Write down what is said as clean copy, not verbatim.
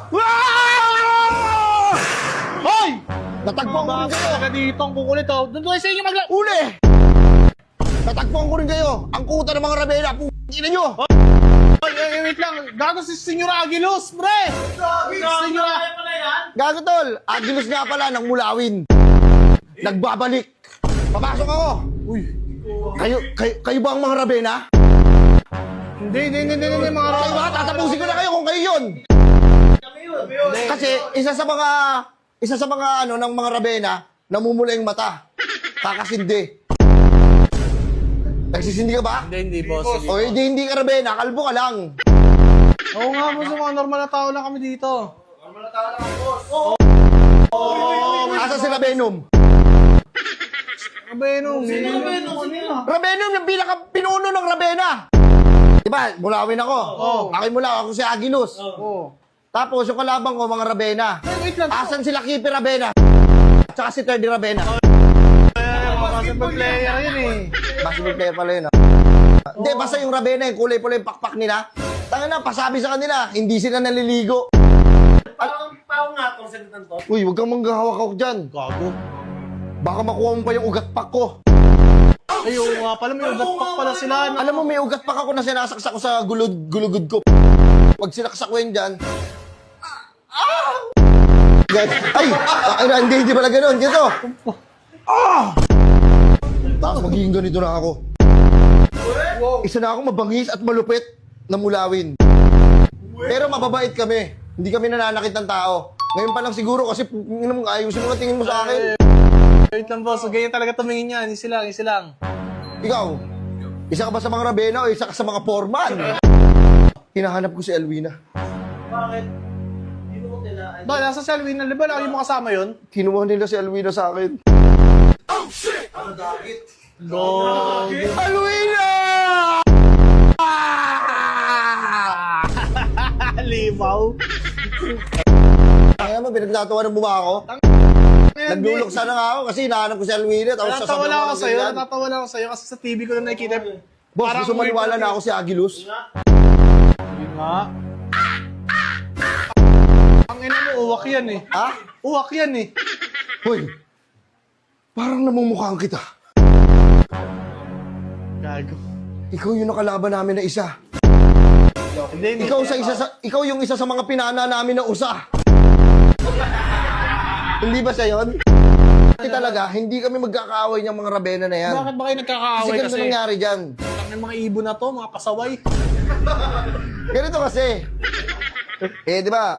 Wow! Hoy! Natagpuan ko rin kayo. Talaga dito ang kukulit oh. Doon tayo sa inyo Uli! Natagpuan ko rin kayo. Ang kuta ng mga rabela. Ina nyo. Wait lang. Gago si Senyor Aguilos, pre! Senyor Gago tol. Agilos nga pala ng mulawin. Nagbabalik. Papasok ako. Uy. Kayo ba ang mga rabena? Hindi, mga Kayo ba? Tatapusin ko na kayo kung kayo yun. Kasi isa sa mga ano ng mga rabena, namumula yung mata. Kakasindi. Nagsisindi ka ba? Hindi, boss. O hindi ka rabena, kalbo ka lang. Oo nga, boss. Mga normal na tao lang kami dito. Asa si Rabenum? Abeno, Rabenum yung pinaka-pinuno ng rabena. Diba, mulawin ako. Aking mula, ako si Agilos. Tapos yung kalabang ko, mga rabena. Wait lang. Asan sila Kipi Rabena? Tsaka si Terdy Rabena. Basketball player yun eh. Basketball player pala yun. Hindi, basta yung rabena, yung kulay-pula yung pakpak nila. Tanga na, pasabi sa kanila, hindi sila naliligo. Parang tao nga itong salitan to. Uy, huwag kang manggahawak-hawak dyan. Gago. Baka makuha mo pa yung ugat pak ko. Ay, oo nga pala. May ugat pak pala sila. No? Alam mo, may ugat pak ako na sinasaksak ko sa gulugod ko. Pag sinaksak ko yun dyan, hindi pala ganun. Ganito. Tapos magiging ganito na ako. Isa na ako mabangis at malupit na mulawin. Pero mababait kami. Hindi kami nananakit ng tao. Ngayon pa lang siguro kasi ayusin mo na tingin mo sa akin. Wait lang, boss. So, ganyan talaga tumingin niya. Easy lang. Ikaw, isa ka ba sa mga rabena o isa ka sa mga foreman? Hinahanap ko si Elwina. Bakit? Hindi mo kailangan. Ba, nasa si Alwina. Di ba lagi mo kasama yun? Kinuha nila si Elwina sa akin. Ang dagit. Go! Elwina! Limaw. Kaya mo, pinagtatawanan mo ba ako? Nagluluksa na nga ako kasi hinahanap ko si Elwina. Tapos Natatawa lang ako sa'yo. ganyan. Natatawa lang ako sa'yo kasi sa TV ko na nakikita. Boss, gusto maniwala na ako si Agilos? Hindi nga. Ang ina mo, uwak yan eh. Ha? Uwak yan eh. Hoy, parang namumukhaan kita. Gago. Ikaw yung nakalaban namin na isa. Hindi. Ikaw yung isa sa mga pinana namin na usa. Hindi ba siya yun? Kasi talaga, hindi kami magkakaaway niyang mga rabena na yan. Bakit ba kayo nagkakaaway Kasi kasi? ganito nangyari dyan. Ang mga ibon na to, mga pasaway. Ganito kasi. Di ba,